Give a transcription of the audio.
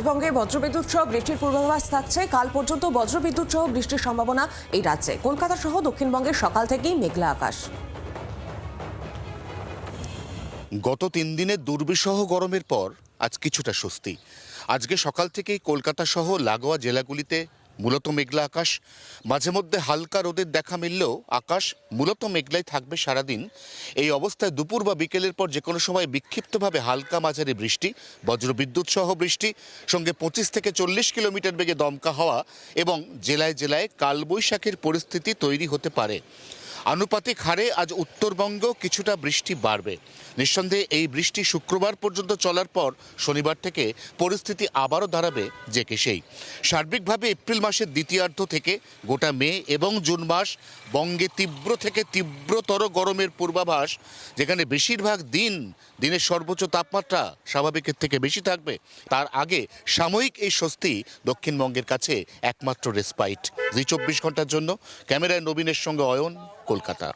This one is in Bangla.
বঙ্গে বজ্রবিদ্যুৎ সহ বৃষ্টির পূর্বাভাস থাকছে। কাল পর্যন্ত বজ্রবিদ্যুৎ সহ বৃষ্টির সম্ভাবনা এই রাজ্যে। কলকাতা সহ দক্ষিণবঙ্গের সকাল থেকেই মেঘলা আকাশ। গত 3 দিনের দুর্বিষহ গরমের পর আজ কিছুটা স্বস্তি। আজকে সকাল থেকেই কলকাতা সহ লাগোয়া জেলাগুলিতে মূলত মেঘলা আকাশ, মাঝে মধ্যে হালকা রোদের দেখা মিললেও আকাশ মূলত মেঘলাই থাকবে সারাদিন। এই অবস্থায় দুপুর বা বিকেলের পর যে কোনো সময় বিক্ষিপ্তভাবে হালকা মাঝারি বৃষ্টি, বজ্রবিদ্যুৎ সহ বৃষ্টি, সঙ্গে 25 থেকে 40 কিলোমিটার বেগে দমকা হওয়া এবং জেলায় জেলায় কালবৈশাখীর পরিস্থিতি তৈরি হতে পারে। আনুপাতিক হারে আজ উত্তরবঙ্গ কিছুটা বৃষ্টি বাড়বে। নিঃসন্দেহে এই বৃষ্টি শুক্রবার পর্যন্ত চলার পর শনিবার থেকে পরিস্থিতি আবারও দাঁড়াবে যে কে সেই। সার্বিকভাবে এপ্রিল মাসের দ্বিতীয়ার্ধ থেকে গোটা মে এবং জুন মাস বঙ্গে তীব্র থেকে তীব্রতর গরমের পূর্বাভাস, যেখানে বেশিরভাগ দিনের সর্বোচ্চ তাপমাত্রা স্বাভাবিকের থেকে বেশি থাকবে। তার আগে সাময়িক এই স্বস্তি দক্ষিণবঙ্গের কাছে একমাত্র রেসপাইট। জি 24 ঘন্টার জন্য ক্যামেরায় নবীনের সঙ্গে অয়ন, কলকাতা।